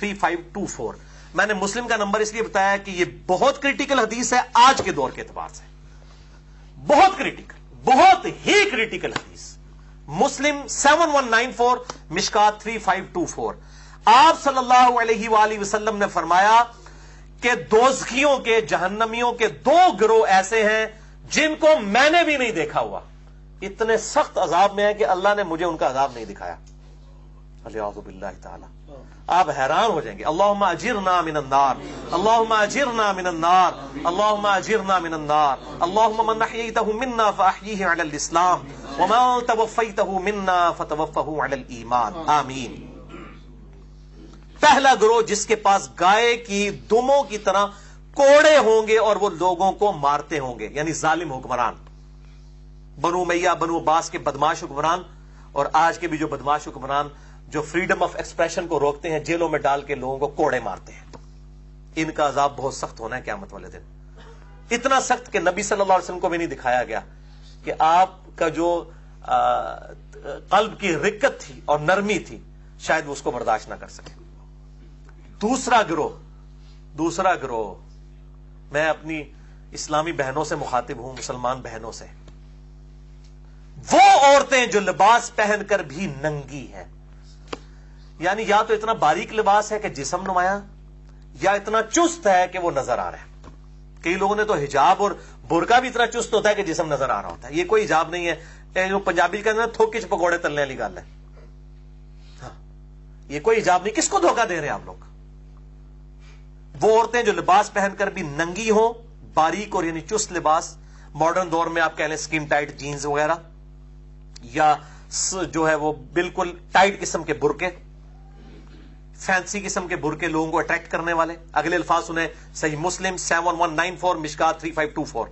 3524. میں نے مسلم کا نمبر اس لیے بتایا کہ یہ بہت کریٹیکل حدیث ہے آج کے دور کے اعتبار سے. بہت کریٹیکل, بہت ہی کریٹیکل حدیث. مسلم 7194 مشکات 3524. آپ صلی اللہ علیہ وآلہ وسلم نے فرمایا کہ دوزخیوں کے, جہنمیوں کے 2 گروہ ایسے ہیں جن کو میں نے بھی نہیں دیکھا ہوا, اتنے سخت عذاب میں ہے کہ اللہ نے مجھے ان کا عذاب نہیں دکھایا. الیاذ باللہ تعالی. آپ حیران ہو جائیں گے. اللہم اجرنا من النار, اللہم اجرنا من النار, اللہم اجرنا من النار. اللہم من احییتہ منا فاحییہ علی الاسلام ومن توفیتہ منا فتوفہ علی الایمان. آمین. پہلا گروہ جس کے پاس گائے کی دموں کی طرح کوڑے ہوں گے اور وہ لوگوں کو مارتے ہوں گے, یعنی ظالم حکمران, بنو امیہ بنو عباس کے بدماش حکمران, اور آج کے بھی جو بدماش حکمران جو فریڈم آف ایکسپریشن کو روکتے ہیں, جیلوں میں ڈال کے لوگوں کو کوڑے مارتے ہیں. ان کا عذاب بہت سخت ہونا ہے قیامت والے دن. اتنا سخت کہ نبی صلی اللہ علیہ وسلم کو بھی نہیں دکھایا گیا کہ آپ کا جو قلب کی رقت تھی اور نرمی تھی شاید وہ اس کو برداشت نہ کر سکے. دوسرا گروہ میں اپنی اسلامی بہنوں سے مخاطب ہوں, مسلمان بہنوں سے. وہ عورتیں جو لباس پہن کر بھی ننگی ہیں, یعنی یا تو اتنا باریک لباس ہے کہ جسم نمایاں, یا اتنا چست ہے کہ وہ نظر آ رہا ہے. کئی لوگوں نے تو حجاب اور برقع بھی اتنا چست ہوتا ہے کہ جسم نظر آ رہا ہوتا ہے. یہ کوئی حجاب نہیں ہے, جو پنجابی کہتے ہیں تھوک چ پکوڑے تلنے والی گل ہے. ہاں, یہ کوئی حجاب نہیں. کس کو دھوکہ دے رہے ہیں آپ لوگ؟ وہ عورتیں جو لباس پہن کر بھی ننگی ہوں, باریک اور یعنی چست لباس, ماڈرن دور میں آپ کہہ لیں سکن ٹائٹ جینز وغیرہ, یا جو ہے وہ بالکل ٹائٹ قسم کے برقے, فینسی قسم کے برقے لوگوں کو اٹریکٹ کرنے والے. اگلے الفاظ سنیں, صحیح مسلم 7194 مشکات 3524.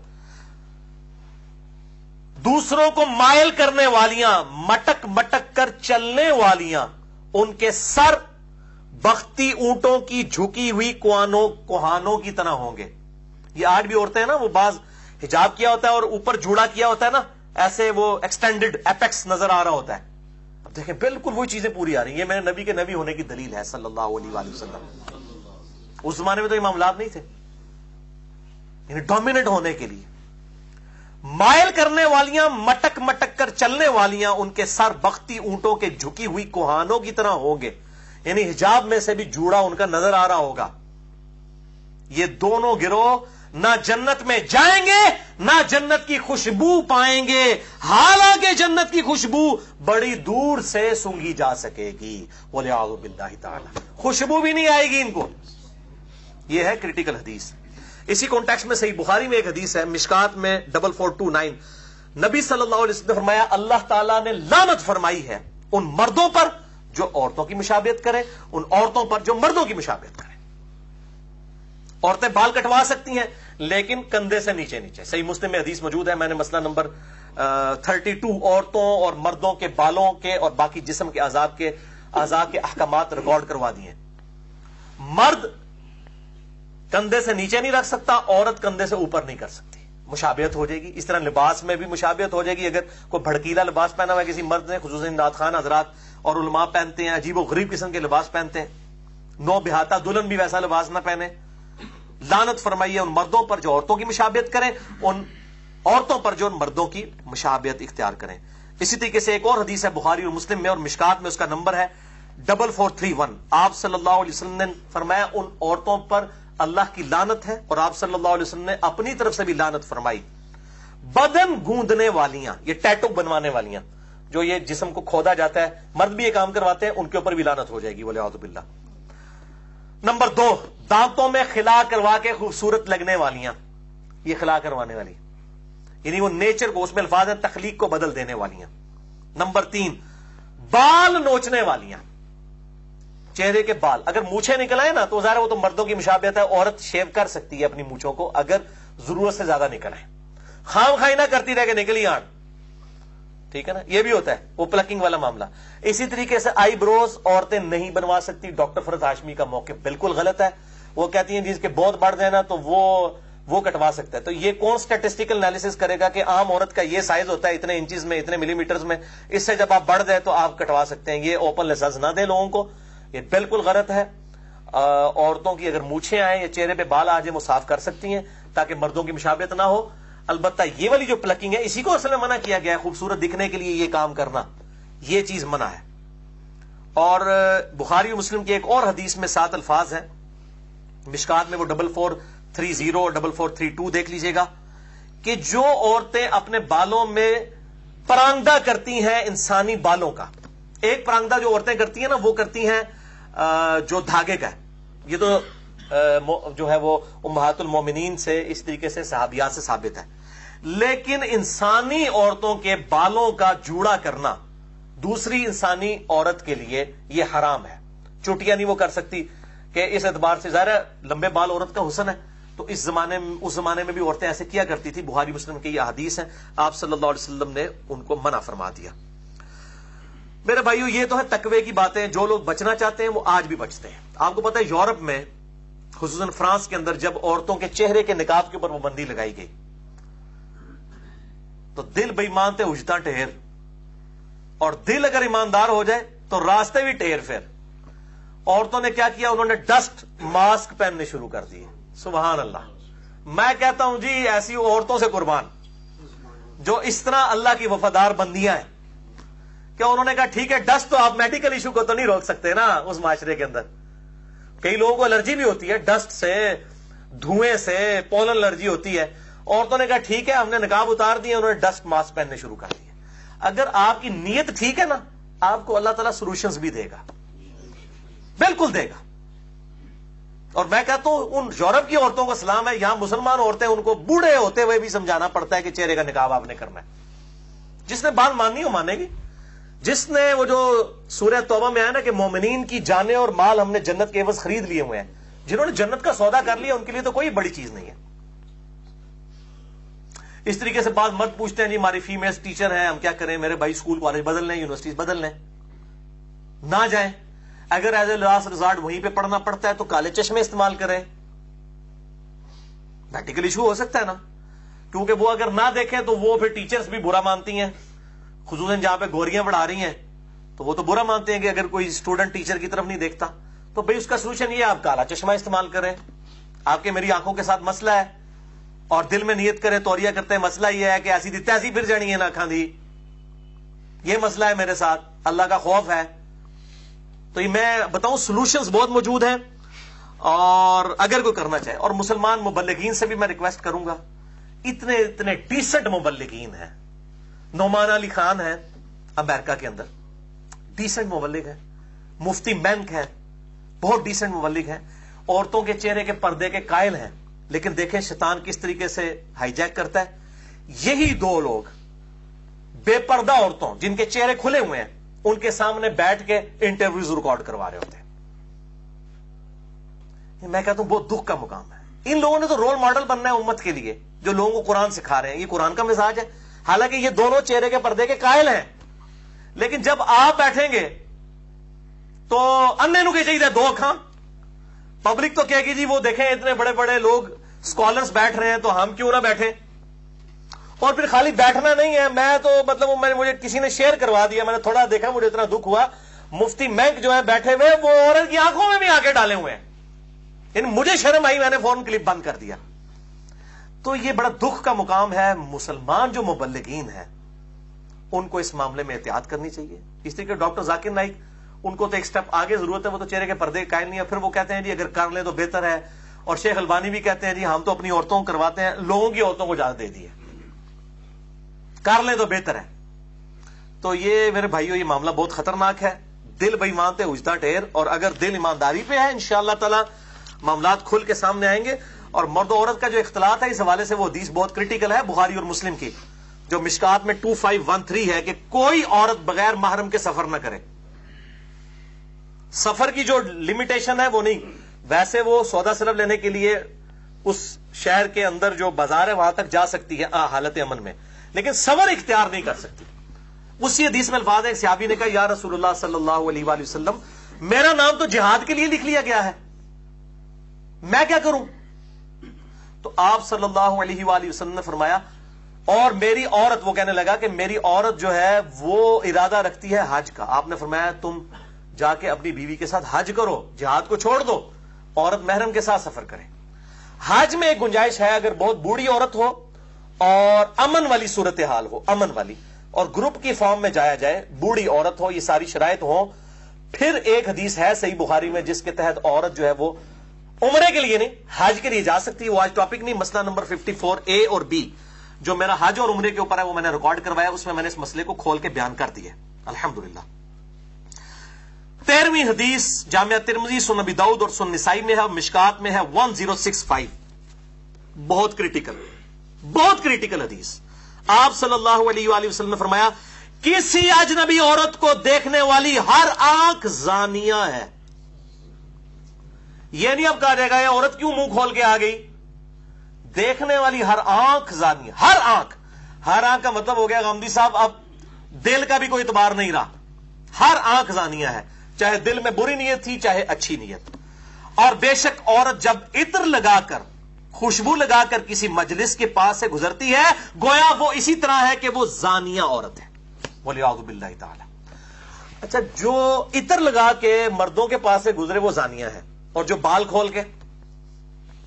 دوسروں کو مائل کرنے والیاں, مٹک مٹک کر چلنے والیاں, ان کے سر بختی اونٹوں کی جھکی ہوئی کوہانوں کی طرح ہوں گے. یہ آج بھی عورتیں ہیں نا, وہ بعض حجاب کیا ہوتا ہے اور اوپر جوڑا کیا ہوتا ہے نا, ایسے وہ ایکسٹینڈڈ ایپیکس نظر آ رہا ہوتا ہے. اب دیکھیں بالکل وہی چیزیں پوری آ رہی ہیں. یہ میرے نبی کے نبی ہونے کی دلیل ہے صلی اللہ علیہ وآلہ وسلم. اس زمانے میں تو یہ معاملات نہیں تھے, یعنی ڈومیننٹ ہونے کے لیے. مائل کرنے والیاں, مٹک مٹک کر چلنے والیاں, ان کے سر بختی اونٹوں کے جھکی ہوئی کوہانوں کی طرح ہوں گے, یعنی حجاب میں سے بھی جوڑا ان کا نظر آ رہا ہوگا. یہ دونوں گروہ نہ جنت میں جائیں گے نہ جنت کی خوشبو پائیں گے, حالانکہ جنت کی خوشبو بڑی دور سے سونگھی جا سکے گی. وَلِعَاذُ بِاللَّهِ تَعَالَى, خوشبو بھی نہیں آئے گی ان کو. یہ ہے کریٹیکل حدیث. اسی کانٹیکسٹ میں صحیح بخاری میں ایک حدیث ہے مشکات میں 4429. نبی صلی اللہ علیہ وسلم نے فرمایا اللہ تعالیٰ نے لعنت فرمائی ہے ان مردوں پر جو عورتوں کی مشابہت کرے, ان عورتوں پر جو مردوں کی مشابہت کرے. عورتیں بال کٹوا سکتی ہیں لیکن کندھے سے نیچے نیچے. صحیح مسلم میں حدیث موجود ہے, میں نے مسئلہ نمبر 32 عورتوں اور مردوں کے بالوں کے اور باقی جسم کے اعضاء کے احکامات ریکارڈ کروا دیے. مرد کندھے سے نیچے نہیں رکھ سکتا, عورت کندھے سے اوپر نہیں کر سکتی. مشابہت ہو جائے گی. اس طرح لباس میں بھی مشابہت ہو جائے گی. اگر کوئی بھڑکیلا لباس پہنا ہوا ہے کسی مرد نے, خصوصاً نعت خوان حضرات اور علماء پہنتے ہیں, عجیب و غریب قسم کے لباس پہنتے ہیں, نو بہاتا دلہن بھی ویسا لباس نہ پہنے. لعنت فرمائیے ان مردوں پر جو عورتوں کی مشابہت کریں, ان عورتوں پر جو مردوں کی مشابہت اختیار کریں. اسی طریقے سے ایک اور حدیث ہے بخاری اور مسلم میں اور مشکات میں, اس کا نمبر ہے 4431. آپ صلی اللہ علیہ وسلم نے فرمایا ان عورتوں پر اللہ کی لعنت ہے, اور آپ صلی اللہ علیہ وسلم نے اپنی طرف سے بھی لعنت فرمائی. بدن گوندنے والیاں, یہ ٹیٹو بنوانے والیاں, جو یہ جسم کو کھودا جاتا ہے, مرد بھی یہ کام کرواتے ہیں, ان کے اوپر بھی لعنت ہو جائے گی. وَلِعَاذُ بِاللَّهِ. نمبر 2, دانتوں میں خلا کروا کے خوبصورت لگنے والیاں. یہ خلا کروانے والی, یعنی وہ نیچر کو, اس میں الفاظ ہیں تخلیق کو بدل دینے والیاں. نمبر 3, بال نوچنے والیاں. چہرے کے بال اگر مونچھیں نکل آئے نا تو ظاہر وہ تو مردوں کی مشابہت ہے, عورت شیو کر سکتی ہے اپنی مونچھوں کو اگر ضرورت سے زیادہ نکل آئے. خام خائی نہ کرتی رہ کے نکلی آن, ٹھیک ہے نا, یہ بھی ہوتا ہے وہ پلکنگ والا معاملہ. اسی طریقے سے آئی بروز عورتیں نہیں بنوا سکتی. ڈاکٹر فرد ہاشمی کا موقف بالکل غلط ہے. وہ کہتی ہیں جس کے بہت بڑھ جائے نا تو وہ کٹوا سکتا ہے. تو یہ کون اسٹیٹسٹیکل انالیسس کرے گا کہ عام عورت کا یہ سائز ہوتا ہے اتنے انچز میں, اتنے ملی میٹرز میں, اس سے جب آپ بڑھ جائے تو آپ کٹوا سکتے ہیں. یہ اوپن لائسنس نہ دے لوگوں کو, یہ بالکل غلط ہے. عورتوں کی اگر مونچھیں آئیں یا چہرے پہ بال آ جائیں وہ صاف کر سکتی ہیں تاکہ مردوں کی مشابہت نہ ہو. البتہ یہ والی جو پلکنگ ہے اسی کو اصل میں منع کیا گیا ہے, خوبصورت دکھنے کے لیے یہ کام کرنا, یہ چیز منع ہے. اور بخاری و مسلم کی ایک اور حدیث میں 7 الفاظ ہیں, مشکات میں وہ 4430 اور 4432 دیکھ لیجئے گا, کہ جو عورتیں اپنے بالوں میں پرانگدہ کرتی ہیں انسانی بالوں کا. ایک پرانگدہ جو عورتیں کرتی ہیں نا وہ کرتی ہیں جو دھاگے کا ہے. یہ تو جو ہے وہ امہات المومنین سے اس طریقے سے صحابیات سے ثابت ہے. لیکن انسانی عورتوں کے بالوں کا جوڑا کرنا دوسری انسانی عورت کے لیے یہ حرام ہے. چوٹیاں نہیں وہ کر سکتی کہ اس اعتبار سے ظاہر ہے لمبے بال عورت کا حسن ہے, تو اس زمانے میں بھی عورتیں ایسے کیا کرتی تھی. بخاری مسلم کی یہ حدیث ہے, آپ صلی اللہ علیہ وسلم نے ان کو منع فرما دیا. میرے بھائیو یہ تو ہے تقوی کی باتیں, جو لوگ بچنا چاہتے ہیں وہ آج بھی بچتے ہیں. آپ کو پتہ ہے یورپ میں خصوصاً فرانس کے اندر جب عورتوں کے چہرے کے نقاب کے اوپر پابندی لگائی گئی تو دل بے ایمان تے اجتا ٹھہر, اور دل اگر ایماندار ہو جائے تو راستے بھی ٹھہر. پھر عورتوں نے کیا کیا, انہوں نے ڈسٹ ماسک پہننے شروع کر دیے. سبحان اللہ. میں کہتا ہوں جی ایسی عورتوں سے قربان جو اس طرح اللہ کی وفادار بندیاں ہیں کہ انہوں نے کہا ٹھیک ہے ڈسٹ تو آپ میڈیکل ایشو کو تو نہیں روک سکتے نا اس معاشرے کے اندر. کئی لوگوں کو الرجی بھی ہوتی ہے ڈسٹ سے, دھوئیں سے, پولن الرجی ہوتی ہے. عورتوں نے کہا ٹھیک ہے ہم نے نقاب اتار دیے, انہوں نے ڈسٹ ماسک پہننے شروع کر دیے. اگر آپ کی نیت ٹھیک ہے نا آپ کو اللہ تعالیٰ سولوشنز بھی دے گا, بالکل دے گا. اور میں کہتا ہوں ان یورپ کی عورتوں کو سلام ہے, یہاں مسلمان عورتیں ان کو بوڑھے ہوتے ہوئے بھی سمجھانا پڑتا ہے کہ چہرے کا نقاب آپ نے کرنا ہے. جس نے بات ماننی ہو مانے گی. جس نے وہ جو سورہ توبہ میں آیا نا کہ مومنین کی جانیں اور مال ہم نے جنت کے عوض خرید لیے ہوئے ہیں, جنہوں نے جنت کا سودا کر لیا ان کے لیے تو کوئی بڑی چیز نہیں ہے. اس طریقے سے بعض مرد پوچھتے ہیں جی ہماری فیمیل ٹیچر ہیں ہم کیا کریں, میرے بھائی اسکول کالج بدل لیں, یونیورسٹیز بدل لیں, نہ جائیں. اگر ایز اے لاسٹ ریزارٹ وہیں پہ پڑھنا پڑتا ہے تو کالے چشمے استعمال کریں. میڈیکل ایشو ہو سکتا ہے نا, کیونکہ وہ اگر نہ دیکھیں تو وہ پھر ٹیچرز بھی برا مانتی ہیں, خصوصاً جہاں پہ گوریاں بڑھا رہی ہیں تو وہ تو برا مانتے ہیں کہ اگر کوئی اسٹوڈنٹ ٹیچر کی طرف نہیں دیکھتا. تو بھئی اس کا سولوشن یہ آپ کالا چشمہ استعمال کریں. آپ کے میری آنکھوں کے ساتھ مسئلہ ہے اور دل میں نیت کریں توریہ کرتے ہیں مسئلہ یہ ہے کہ ایسی دی تیسی پھر جانی ہے نا کھاں دی, یہ مسئلہ ہے میرے ساتھ, اللہ کا خوف ہے. تو یہ میں بتاؤں سولوشنز بہت موجود ہیں اور اگر کوئی کرنا چاہے. اور مسلمان مبلغین سے بھی میں ریکویسٹ کروں گا, اتنے ڈیسنٹ مبلغین ہیں. نعمان علی خان ہیں امریکہ کے اندر, ڈیسنٹ مبلغ ہیں. مفتی مینک ہیں, بہت ڈیسنٹ مبلغ ہیں. عورتوں کے چہرے کے پردے کے قائل ہیں, لیکن دیکھیں شیطان کس طریقے سے ہائی جیک کرتا ہے. یہی دو لوگ بے پردہ عورتوں جن کے چہرے کھلے ہوئے ہیں ان کے سامنے بیٹھ کے انٹرویوز ریکارڈ کروا رہے ہوتے ہیں. میں کہتا ہوں بہت دکھ کا مقام ہے. ان لوگوں نے تو رول ماڈل بننا ہے امت کے لیے, جو لوگوں کو قرآن سکھا رہے ہیں. یہ قرآن کا مزاج ہے. حالانکہ یہ دونوں چہرے کے پردے کے قائل ہیں, لیکن جب آپ بیٹھیں گے تو انے نو کی چاہیے دو اکھاں. پبلک تو کہے گی جی وہ دیکھیں اتنے بڑے بڑے لوگ اسکالرس بیٹھ رہے ہیں تو ہم کیوں نہ بیٹھیں. اور پھر خالی بیٹھنا نہیں ہے, میں تو مطلب مجھے کسی نے شیئر کروا دیا, میں نے تھوڑا دیکھا مجھے اتنا دکھ ہوا. مفتی مینک جو ہے بیٹھے ہوئے وہ عورت کی آنکھوں میں بھی آنکھیں ڈالے ہوئے ہیں. یعنی مجھے شرم آئی, میں نے فون کلپ بند کر دیا. تو یہ بڑا دکھ کا مقام ہے. مسلمان جو مبلغین ہیں ان کو اس معاملے میں احتیاط کرنی چاہیے. اس طریقے ڈاکٹر ذاکر نائک ان کو تو ایک سٹیپ آگے ضرورت ہے, وہ تو چہرے کے پردے قائل نہیں ہے. پھر وہ کہتے ہیں جی اگر کر لیں تو بہتر ہے. اور شیخ البانی بھی کہتے ہیں جی ہم تو اپنی عورتوں کو کرواتے ہیں, لوگوں کی عورتوں کو اجازت دے دی ہے, کر لیں تو بہتر ہے. تو یہ میرے بھائیو یہ معاملہ بہت خطرناک ہے. دل بے ایمان تے اجتا ٹھہر, اور اگر دل ایمانداری پہ ہے انشاءاللہ تعالی معاملات کھل کے سامنے آئیں گے. اور مرد و عورت کا جو اختلاط ہے اس حوالے سے وہ حدیث بہت کریٹیکل ہے بخاری اور مسلم کی, جو مشکات میں 2513 ہے کہ کوئی عورت بغیر محرم کے سفر نہ کرے. سفر کی جو لمیٹیشن ہے وہ نہیں, ویسے وہ سودا صرف لینے کے لیے اس شہر کے اندر جو بازار ہے وہاں تک جا سکتی ہے حالت امن میں, لیکن سفر اختیار نہیں کر سکتی. اسی حدیث میں الفاظ ہے, صحابی نے کہا یا رسول اللہ صلی اللہ علیہ وآلہ وسلم میرا نام تو جہاد کے لیے لکھ لیا گیا ہے, میں کیا کروں؟ تو آپ صلی اللہ علیہ وآلہ وسلم نے فرمایا اور میری عورت, وہ کہنے لگا کہ میری عورت جو ہے وہ ارادہ رکھتی ہے حج کا. آپ نے فرمایا تم جا کے اپنی بیوی کے ساتھ حج کرو, جہاد کو چھوڑ دو, عورت محرم کے ساتھ سفر کرے. حج میں ایک گنجائش ہے, اگر بہت بوڑھی عورت ہو اور امن والی صورتحال ہو, امن والی, اور گروپ کی فارم میں جایا جائے, بوڑھی عورت ہو, یہ ساری شرائط ہو. پھر ایک حدیث ہے صحیح بخاری میں جس کے تحت عورت جو ہے وہ عمرے کے لیے نہیں حج کے لیے جا سکتی ہے. وہ آج ٹاپک نہیں, مسئلہ نمبر 54A اور B جو میرا حج اور عمرے کے اوپر ہے وہ میں نے ریکارڈ کروایا, اس میں نے اس مسئلے کو کھول کے بیان کر دیا الحمدللہ. 13ویں حدیث جامعہ ترمذی, سنن ابی داؤد اور سنن نسائی میں ہے, مشکات میں ہے 1065. بہت کریٹیکل حدیث. آپ صلی اللہ علیہ وآلہ وسلم نے فرمایا کسی اجنبی عورت کو دیکھنے والی ہر آنکھ زانیہ ہے. یہ نہیں اب کہا جائے گا یہ عورت کیوں منہ کھول کے آ گئی, دیکھنے والی ہر آنکھ زانیہ. ہر آنکھ کا مطلب ہو گیا غامدی صاحب اب دل کا بھی کوئی اعتبار نہیں رہا, ہر آنکھ زانیہ ہے, چاہے دل میں بری نیت تھی چاہے اچھی نیت. اور بے شک عورت جب عطر لگا کر, خوشبو لگا کر کسی مجلس کے پاس سے گزرتی ہے گویا وہ اسی طرح ہے کہ وہ زانیہ عورت ہے. وَلِعَوْذُ بِاللَّهِ تَعَالَى. اچھا, جو عطر لگا کے مردوں کے پاس سے گزرے وہ زانیہ ہے, اور جو بال کھول کے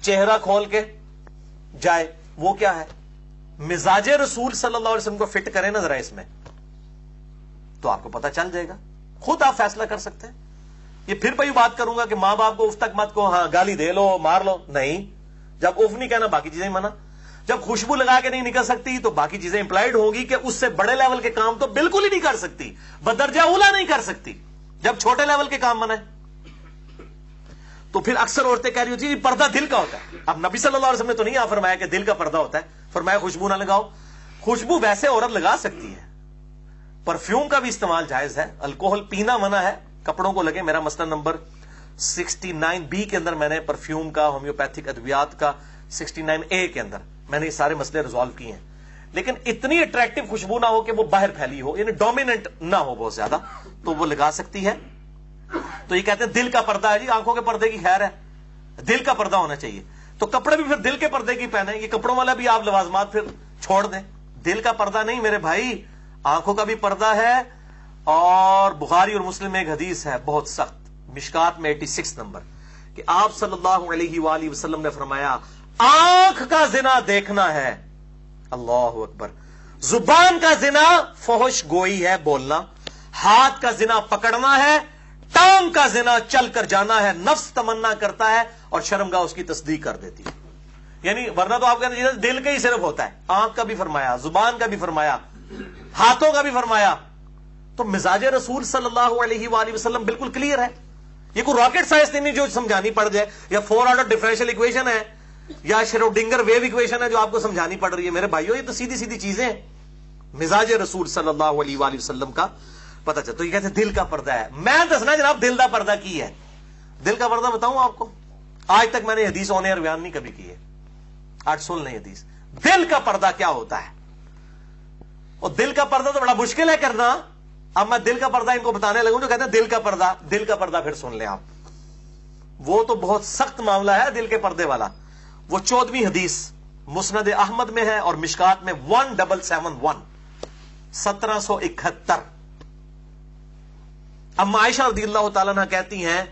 چہرہ کھول کے جائے وہ کیا ہے؟ مزاج رسول صلی اللہ علیہ وسلم کو فٹ کرے نا ذرا اس میں, تو آپ کو پتہ چل جائے گا, خود آپ فیصلہ کر سکتے ہیں. یہ پھر بھائی بات کروں گا کہ ماں باپ کو اف تک مت کو, ہاں گالی دے لو مار لو, نہیں. جب اف نہیں کہنا باقی چیزیں منع. جب خوشبو لگا کے نہیں نکل سکتی تو باقی چیزیں امپلائڈ ہوگی کہ اس سے بڑے لیول کے کام تو بالکل ہی نہیں کر سکتی, بدرجہ اولا نہیں کر سکتی. جب چھوٹے لیول کے کام منع ہے تو پھر اکثر عورتیں کہہ رہی ہوتی ہیں پردہ دل کا ہوتا ہے. اب نبی صلی اللہ علیہ وسلم نے تو نہیں فرمایا کہ دل کا پردہ ہوتا ہے, فرمایا خوشبو نہ لگاؤ. خوشبو ویسے عورت لگا سکتی ہے, پرفیوم کا بھی استعمال جائز ہے, الکوہل پینا منع ہے, کپڑوں کو لگے. میرا مسئلہ نمبر 69B کے اندر میں نے پرفیوم کا, ہومیوپیتھک ادویات کا 69A کے اندر میں نے یہ سارے مسئلے ریزالو کیے ہیں. لیکن اتنی اٹریکٹیو خوشبو نہ ہو کہ وہ باہر پھیلی ہو, یعنی ڈومیننٹ نہ ہو بہت زیادہ, تو وہ لگا سکتی ہے. تو یہ کہتے ہیں دل کا پردہ ہے جی, آنکھوں کے پردے کی خیر ہے, دل کا پردہ ہونا چاہیے. تو کپڑے بھی پھر دل کے پردے کی پہنے, یہ کپڑوں والا بھی آپ لوازمات پھر چھوڑ دیں. دل کا پردہ نہیں میرے بھائی, آنکھوں کا بھی پردہ ہے. اور بخاری اور مسلم میں ایک حدیث ہے بہت سخت, مشکات میں 86 نمبر, کہ آپ صلی اللہ علیہ وآلہ وسلم نے فرمایا آنکھ کا زنا دیکھنا ہے, اللہ اکبر. زبان کا زنا فحش گوئی ہے, بولنا. ہاتھ کا زنا پکڑنا ہے, ٹانگ کا زنا چل کر جانا ہے, نفس تمنا کرتا ہے اور شرمگاہ اس کی تصدیق کر دیتی ہے. یعنی ورنہ تو آپ کہتے ہیں دل کا ہی صرف ہوتا ہے, آنکھ کا بھی فرمایا, زبان کا بھی فرمایا, ہاتھوں کا بھی فرمایا. تو مزاج رسول صلی اللہ علیہ وآلہ وسلم بالکل کلیئر ہے. یہ کوئی راکٹ سائنس نہیں جو سمجھانی پڑ جائے, یا 4 آرڈر ڈفرینشیل ایکویشن ہے, یا شروڈنگر ویو ایکویشن ہے جو آپ کو سمجھانی پڑ رہی ہے. میرے بھائیو یہ تو سیدھی سیدھی چیزیں ہیں. مزاج رسول صلی اللہ علیہ وآلہ وسلم کا پتہ چلتا. تو یہ کہتے ہیں دل کا پردہ ہے. میں دسنا جناب دل کا پردہ کی ہے. دل کا پردہ بتاؤں آپ کو, آج تک میں نے حدیث آن ایئر بیان نہیں کبھی کی ہے, آج سن لیں حدیث. دل کا پردہ کیا ہوتا ہے, اور دل کا پردہ تو بڑا مشکل ہے کرنا. اب میں دل کا پردہ ان کو بتانے لگوں جو کہتے ہیں دل کا پردہ پھر سن لیں آپ, وہ تو بہت سخت معاملہ ہے دل کے پردے والا. وہ 14ویں حدیث مسند احمد میں ہے اور مشکات میں 1771 1771. اما عائشہ رضی اللہ تعالیٰ عنہ کہتی ہیں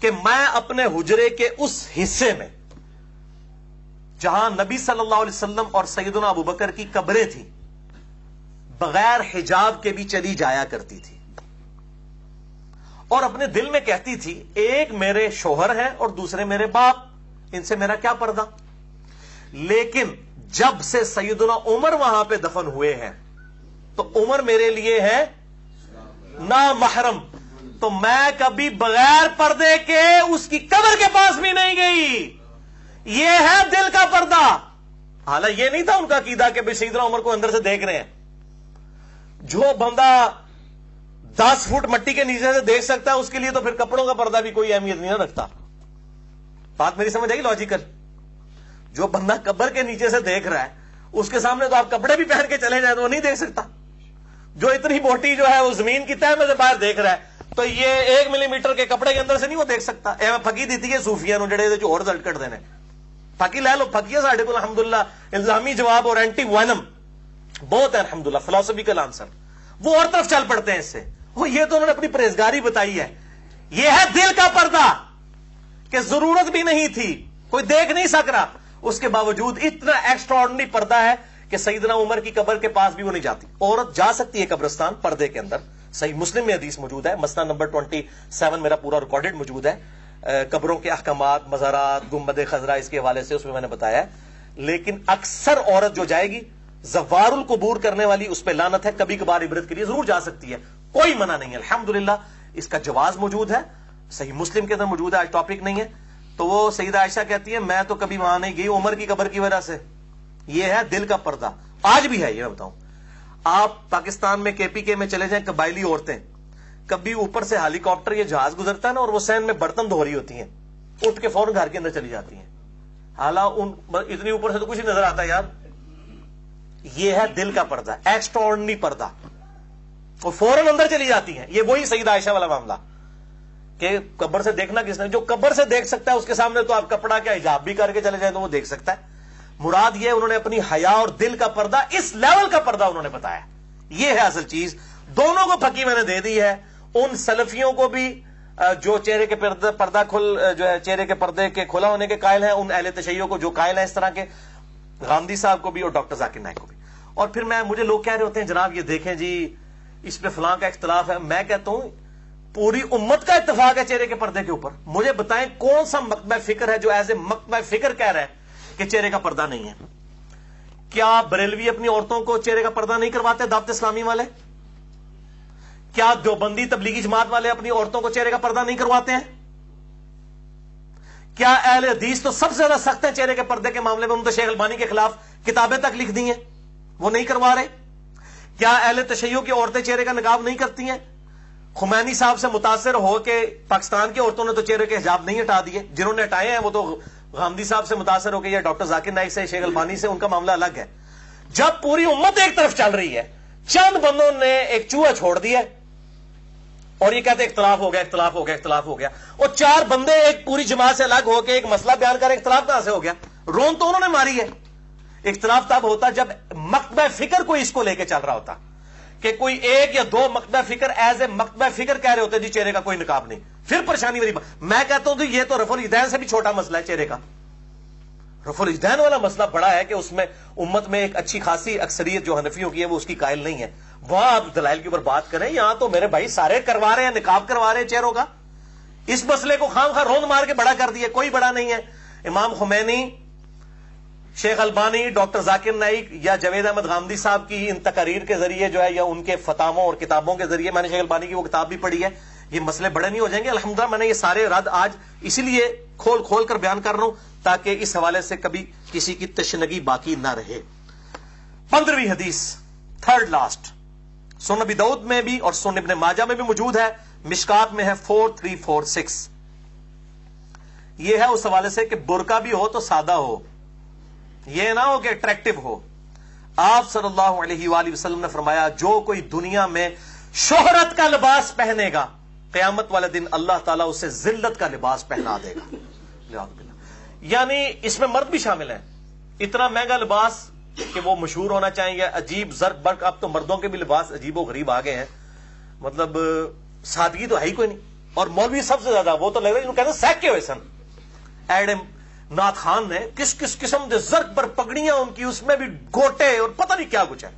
کہ میں اپنے حجرے کے اس حصے میں جہاں نبی صلی اللہ علیہ وسلم اور سیدنا ابو بکر کی قبریں تھیں بغیر حجاب کے بھی چلی جایا کرتی تھی, اور اپنے دل میں کہتی تھی ایک میرے شوہر ہیں اور دوسرے میرے باپ, ان سے میرا کیا پردہ. لیکن جب سے سیدنا عمر وہاں پہ دفن ہوئے ہیں تو عمر میرے لیے ہے نامحرم, تو میں کبھی بغیر پردے کے اس کی قبر کے پاس بھی نہیں گئی. یہ ہے دل کا پردہ. حالانکہ یہ نہیں تھا ان کا عقیدہ کہ سیدنا عمر کو اندر سے دیکھ رہے ہیں. جو بندہ 10 فٹ مٹی کے نیچے سے دیکھ سکتا ہے اس کے لیے تو پھر کپڑوں کا پردہ بھی کوئی اہمیت نہیں رکھتا. بات میری سمجھ آئی لاجیکل. جو بندہ قبر کے نیچے سے دیکھ رہا ہے اس کے سامنے تو آپ کپڑے بھی پہن کے چلے جائیں تو وہ نہیں دیکھ سکتا. جو اتنی موٹی جو ہے وہ زمین کی تہ میں سے باہر دیکھ رہا ہے تو یہ 1 ملی میٹر کے کپڑے کے اندر سے نہیں وہ دیکھ سکتا. پھکی دیتی ہے صوفیاں نو جڑے جو اور رزلٹ کٹ دینے, پھکی لے لو, پھکی ہے ساڈے کو الحمدللہ, الزامی جواب اور اینٹی وائنم بہت ہے الحمدللہ, فلاسفیکل آنسر, وہ اور طرف چل پڑتے ہیں اس سے. وہ یہ تو انہوں نے اپنی پرہیزگاری بتائی ہے. یہ ہے دل کا پردہ کہ ضرورت بھی نہیں تھی, کوئی دیکھ نہیں سک رہا, اس کے باوجود اتنا ایکسٹرا آرڈنری پردہ ہے کہ سیدنا عمر کی قبر کے پاس بھی وہ نہیں جاتی. عورت جا سکتی ہے قبرستان پردے کے اندر, صحیح مسلم میں حدیث موجود ہے, مسند نمبر 27 میرا پورا ریکارڈڈ موجود ہے, قبروں کے احکامات, مزارات, گنبد خضرا اس کے حوالے سے اس میں نے بتایا ہے. لیکن اکثر عورت جو جائے گی زوار القبور کرنے والی, اس پہ لعنت ہے, کبھی کبھار عبرت کے لیے ضرور جا سکتی ہے, کوئی منع نہیں ہے الحمدللہ, اس کا جواز موجود ہے, صحیح مسلم کے اندر موجود ہے, آج ٹاپک نہیں ہے. تو وہ سیدہ عائشہ کہتی ہے میں تو کبھی وہاں نہیں گئی عمر کی قبر کی وجہ سے. یہ ہے دل کا پردہ, آج بھی ہے. یہ میں بتاؤں, آپ پاکستان میں کے پی کے میں چلے جائیں, قبائلی عورتیں کبھی اوپر سے ہیلی کاپٹر یا جہاز گزرتا ہے نا, اور وہ سین میں برتن دھو رہی ہوتی ہیں, اٹھ کے فوراً گھر کے اندر چلی جاتی ہیں, حالانکہ اتنی اوپر سے تو کچھ نہیں نظر آتا یار. یہ ہے دل کا پردہ, ایکسٹرا آرڈنری پردہ, وہ فوراً اندر چلی جاتی ہیں. یہ وہی سیدہ عائشہ والا معاملہ کہ قبر سے دیکھنا کس نے, جو قبر سے دیکھ سکتا ہے اس کے سامنے تو آپ کپڑا کیا حجاب بھی کر کے چلے جائیں تو وہ دیکھ سکتا ہے. مراد یہ انہوں نے اپنی حیا اور دل کا پردہ, اس لیول کا پردہ انہوں نے بتایا. یہ ہے اصل چیز. دونوں کو پھکی میں نے دے دی ہے. ان سلفیوں کو بھی جو چہرے کے پردہ جو ہے چہرے کے پردے کے کھلا ہونے کے قائل ہیں, ان اہل تشیع کو جو قائل ہیں اس طرح کے, غامدی صاحب کو بھی اور ڈاکٹر ذاکر نائک کو بھی. اور پھر مجھے لوگ کہہ رہے ہوتے ہیں جناب یہ دیکھیں جی اس پہ فلاں کا اختلاف ہے. میں کہتا ہوں پوری امت کا اتفاق ہے چہرے کے پردے کے اوپر. مجھے بتائیں کون سا مکتبہ فکر ہے جو ایز اے مکتبہ فکر کہہ رہا ہے کہ چہرے کا پردہ نہیں ہے؟ کیا بریلوی اپنی عورتوں کو چہرے کا پردہ نہیں کرواتے, دعوت اسلامی والے؟ کیا دیوبندی تبلیغی جماعت والے اپنی عورتوں کو چہرے کا پردہ نہیں کرواتے ہیں؟ کیا اہل حدیث تو سب سے زیادہ سخت ہیں چہرے کے پردے کے معاملے میں, انہوں نے تو شیخ البانی کے خلاف کتابیں تک لکھ دی ہیں, وہ نہیں کروا رہے. کیا اہل تشیع کی عورتیں چہرے کا نقاب نہیں کرتی ہیں؟ خمینی صاحب سے متاثر ہو کے پاکستان کی عورتوں نے تو چہرے کے حجاب نہیں ہٹا دیے, جنہوں نے ہٹائے ہیں وہ تو غامدی صاحب سے متاثر ہو کے یا ڈاکٹر ذاکر نائک سے, شیخ البانی سے, ان کا معاملہ الگ ہے. جب پوری امت ایک طرف چل رہی ہے, چند بندوں نے ایک چوہا چھوڑ دیا اور یہ کہتے اختلاف ہو گیا, اختلاف ہو گیا, اختلاف ہو گیا, اور چار بندے ایک پوری جماعت سے الگ ہو کے ایک مسئلہ بیان کر, اختلاف کہاں سے ہو گیا؟ رون تو انہوں نے ماری ہے. اختلاف تب ہوتا جب مکتبہ فکر کوئی اس کو لے کے چل رہا ہوتا, کہ کوئی ایک یا دو مکتبہ فکر ایز اے مکتبہ فکر کہہ رہے ہوتے جی چہرے کا کوئی نقاب نہیں, پھر پریشانی والی بات. میں کہتا ہوں یہ تو رفع الاجدین سے بھی چھوٹا مسئلہ ہے چہرے کا. رفع الاجدین والا مسئلہ بڑا ہے کہ اس میں امت میں ایک اچھی خاصی اکثریت جو حنفیوں کی ہے وہ اس کی قائل نہیں ہے. وہاں آپ دلائل کے اوپر بات کریں, یہاں تو میرے بھائی سارے کروا رہے ہیں, نقاب کروا رہے ہیں چہروں کا. اس مسئلے کو خام خواہ روند مار کے بڑا کر دیا, کوئی بڑا نہیں ہے. امام خمینی, شیخ البانی, ڈاکٹر ذاکر نائک یا جاوید احمد غامدی صاحب کی ان تقاریر کے ذریعے جو ہے یا ان کے فتاووں اور کتابوں کے ذریعے, میں نے شیخ البانی کی وہ کتاب بھی پڑھی ہے, یہ مسئلے بڑے نہیں ہو جائیں گے. الحمدللہ میں نے یہ سارے رد آج اسی لیے کھول کھول کر بیان کر رہا ہوں تاکہ اس حوالے سے کبھی کسی کی تشنگی باقی نہ رہے. 15ویں حدیث, تھرڈ لاسٹ, سنن ابی داؤد میں بھی اور سنن ابن ماجہ میں بھی موجود ہے, مشکات میں ہے 4346. یہ ہے اس حوالے سے کہ برقع بھی ہو تو سادہ ہو, یہ نہ ہو کہ اٹریکٹو ہو. آپ صلی اللہ علیہ وآلہ وسلم نے فرمایا جو کوئی دنیا میں شہرت کا لباس پہنے گا قیامت والے دن اللہ تعالیٰ اسے ذلت کا لباس پہنا دے گا. یعنی اس میں مرد بھی شامل ہیں. اتنا مہنگا لباس کہ وہ مشہور ہونا چاہیے, عجیب زرق برق. اب تو مردوں کے بھی لباس عجیب و غریب آ گئے ہیں, مطلب سادگی تو ہے ہی کوئی نہیں. اور مولوی سب سے زیادہ, وہ تو لگ رہا ہے کہتے ہیں سیک کے ہوئے سن. ایڈم نات خان نے کس کس قسم کے زرق پر پگڑیاں ان کی, اس میں بھی گوٹے اور پتہ نہیں کیا کچھ ہے,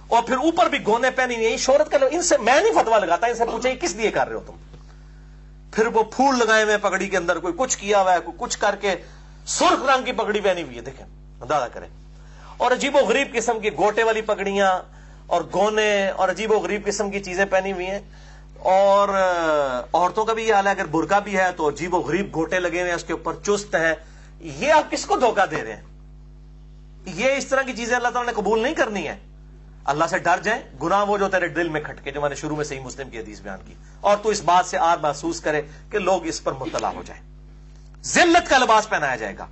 اور پھر اوپر بھی گونے پہنی ہوئی. شہرت کا ان سے میں نہیں فتوا لگاتا, ان سے پوچھے کس لیے کر رہے ہو تم. پھر وہ پھول لگائے ہوئے پگڑی کے اندر, کوئی کچھ کیا ہوا ہے, کوئی کچھ کر کے سرخ رنگ کی پگڑی پہنی ہوئی ہے, دیکھیں اندازہ کریں. اور عجیب و غریب قسم کی گوٹے والی پگڑیاں اور گونے اور عجیب و غریب قسم کی چیزیں پہنی ہوئی ہیں. اور عورتوں کا بھی یہ حال ہے, اگر برقع بھی ہے تو عجیب و غریب گوٹے لگے ہوئے ہیں اس کے اوپر, چست ہیں. یہ آپ کس کو دھوکہ دے رہے ہیں؟ یہ اس طرح کی چیزیں اللہ تعالیٰ نے قبول نہیں کرنی ہے. اللہ سے ڈر جائیں, گناہ وہ جو تیرے دل میں کھٹکے, جو میں نے شروع میں صحیح مسلم کی حدیث بیان کی, اور تو اس بات سے آر محسوس کرے کہ لوگ اس پر مطلع ہو جائیں. ذلت کا لباس پہنایا جائے گا.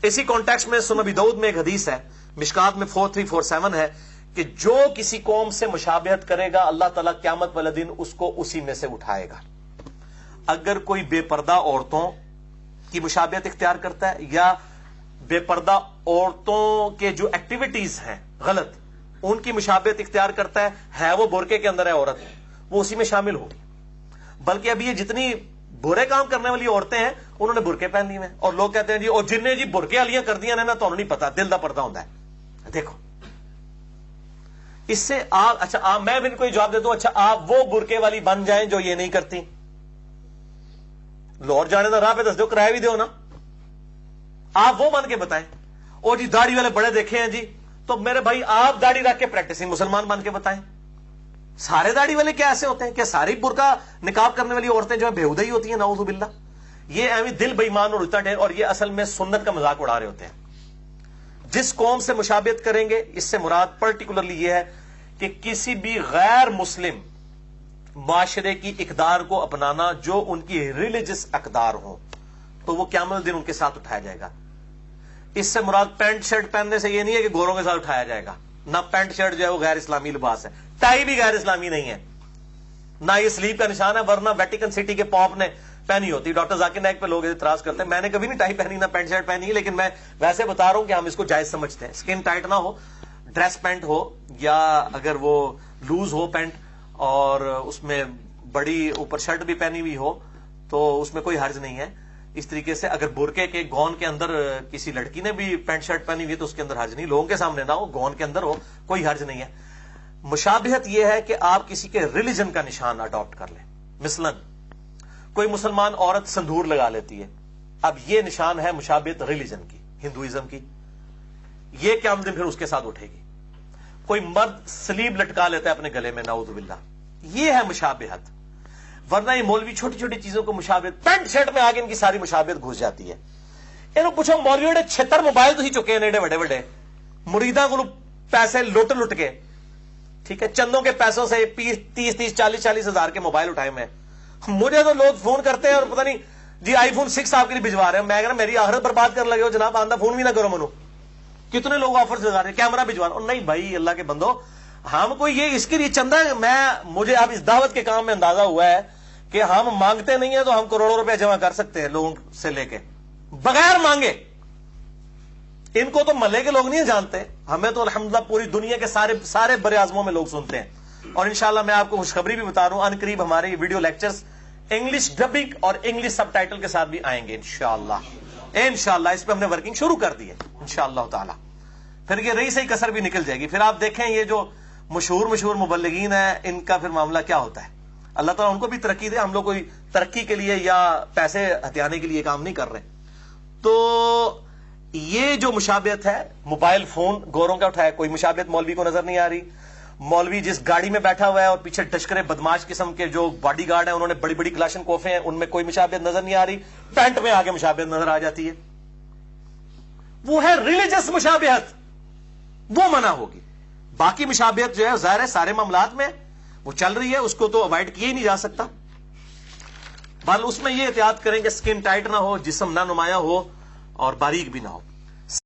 اسی کانٹیکسٹ میں سنن ابی داؤد میں ایک حدیث ہے, مشکات میں 4347 ہے, کہ جو کسی قوم سے مشابہت کرے گا اللہ تعالیٰ قیامت والے دن اس کو اسی میں سے اٹھائے گا. اگر کوئی بے پردہ عورتوں کی مشابہت اختیار کرتا ہے یا بے پردہ عورتوں کے جو ایکٹیویٹیز ہیں غلط، ان کی مشابہت اختیار کرتا ہے وہ برقعے کے اندر ہے عورت، وہ اسی میں شامل ہوگی. بلکہ ابھی یہ جتنی برے کام کرنے والی عورتیں ہیں انہوں نے برقعے پہن لیے ہیں، اور لوگ کہتے ہیں جی اور جن نے جی برقعے والیاں کر دیا نا تو انہوں نہیں پتا دل دا پردہ ہوتا ہے. دیکھو اس سے آپ اچھا میں بھی ان کو یہ جواب دیتا ہوں، اچھا آپ وہ برقعے والی بن جائیں جو یہ نہیں کرتی، لاہور جانے کا راہ پہ دس دو، کرایہ بھی دو نا، آپ وہ بن کے بتائیں. اور جی داڑھی والے بڑے دیکھے ہیں جی، تو میرے بھائی آپ داڑھی رکھ کے پریکٹسنگ مسلمان بن کے بتائیں. سارے داڑھی والے کیا ایسے ہوتے ہیں؟ کیا ساری برقع نقاب کرنے والی عورتیں جو ہے بےہودہ ہی ہوتی ہیں؟ نعوذ باللہ. یہ ایویں دل بے ایمان اور الٹا ٹھہر، اور یہ اصل میں سنت کا مذاق اڑا رہے ہوتے ہیں. جس قوم سے مشابہت کریں گے اس سے مراد پرٹیکولرلی یہ ہے کہ کسی بھی غیر مسلم معاشرے کی اقدار کو اپنانا جو ان کی ریلیجس اقدار ہوں، تو وہ قیامت دن ان کے ساتھ اٹھایا جائے گا. اس سے مراد پینٹ شرٹ پہننے سے یہ نہیں ہے کہ گوروں کے ساتھ اٹھایا جائے گا، نہ پینٹ شرٹ جو ہے وہ غیر اسلامی لباس ہے، ٹائی بھی غیر اسلامی نہیں ہے، نہ یہ سلیپ کا نشان ہے، ورنہ ویٹیکن سٹی کے پاپ نے پہنی ہوتی. ڈاکٹر ذاکر نائک پہ لوگ اعتراض کرتے ہیں، میں نے کبھی نہیں ٹائی پہنی نہ پینٹ شرٹ پہنی ہے، لیکن میں ویسے بتا رہا ہوں کہ ہم اس کو جائز سمجھتے ہیں. اسکن ٹائٹ نہ ہو، ڈریس پینٹ ہو، یا اگر وہ لوز ہو پینٹ اور اس میں بڑی اوپر شرٹ بھی پہنی ہوئی ہو تو اس میں کوئی حرج نہیں ہے. اس طریقے سے اگر برقعے کے گون کے اندر کسی لڑکی نے بھی پینٹ شرٹ پہنی ہوئی ہے تو اس کے اندر حرج نہیں، لوگوں کے سامنے نہ ہو، گون کے اندر ہو، کوئی حرج نہیں ہے. مشابہت یہ ہے کہ آپ کسی کے ریلیجن کا نشان اڈاپٹ کر لیں. مثلاً کوئی مسلمان عورت سندور لگا لیتی ہے، اب یہ نشان ہے مشابہت ریلیجن کی، ہندوازم کی، یہ قیامت دن پھر اس کے ساتھ اٹھے گی. کوئی مرد سلیب لٹکا لیتا ہے اپنے گلے میں، نعوذ باللہ، یہ ہے مشابہت. ورنہ یہ مولوی چھوٹی چھوٹی چیزوں کو مشابہت، پینٹ شرٹ میں آگے ان کی ساری مشابہت گھس جاتی ہے. انہوں پوچھو مولوی نے 76 موبائل تو ہی چکے ہیں ایڈے بڑے بڑے، مریداں کو پیسے لٹ لٹ کے، ٹھیک ہے، چندوں کے پیسوں سے 30 40 ہزار کے موبائل اٹھائے میں. مجھے تو لوگ فون کرتے ہیں اور پتہ نہیں جی آئی فون 6 آپ کے لیے بھجوا رہے ہیں. میں کہہ رہا میری آخرت برباد کرنے لگے ہو جناب، آندہ فون بھی نہ کرو منو. کتنے لوگ آفر لگا رہے ہیں کیمرہ بھجوا رہے ہیں. نہیں بھائی اللہ کے بندو، ہم کو یہ اس کے لیے چندہ، مجھے اب اس دعوت کے کام میں اندازہ ہوا ہے کہ ہم مانگتے نہیں ہیں تو ہم کروڑوں روپے جمع کر سکتے ہیں لوگوں سے لے کے بغیر مانگے. ان کو تو محلے کے لوگ نہیں جانتے، ہمیں تو الحمدللہ پوری دنیا کے سارے بر اعظموں میں لوگ سنتے ہیں. اور انشاءاللہ میں آپ کو خوشخبری بھی بتا رہا ہوں، ان قریب ہمارے یہ ویڈیو لیکچرز انگلش ڈبنگ اور انگلش سب ٹائٹل کے ساتھ بھی آئیں گے انشاءاللہ. اس پہ ہم نے ورکنگ شروع کر دی ہے انشاءاللہ تعالی. پھر یہ رہی صحیح کسر بھی نکل جائے گی. پھر آپ دیکھیں یہ جو مشہور مبلغین ہیں ان کا پھر معاملہ کیا ہوتا ہے. اللہ تعالیٰ ان کو بھی ترقی دے، ہم لوگ کوئی ترقی کے لیے یا پیسے ہتھیانے کے لیے کام نہیں کر رہے. تو یہ جو مشابہت ہے، موبائل فون گوروں کا اٹھایا، کوئی مشابہت مولوی کو نظر نہیں آ رہی. مولوی جس گاڑی میں بیٹھا ہوا ہے اور پیچھے ٹشکرے بدماش قسم کے جو باڈی گارڈ ہیں، انہوں نے بڑی بڑی کلاشن کوفے ہیں، ان میں کوئی مشابہت نظر نہیں آ رہی. پینٹ میں آگے مشابہت نظر آ جاتی ہے، وہ ہے ریلیجس مشابہت، وہ منع ہوگی. باقی مشابہت جو ہے ظاہر ہے سارے معاملات میں وہ چل رہی ہے، اس کو تو اوائڈ کیا ہی نہیں جا سکتا. بل اس میں یہ احتیاط کریں کہ سکن ٹائٹ نہ ہو، جسم نہ نمایاں ہو اور باریک بھی نہ ہو.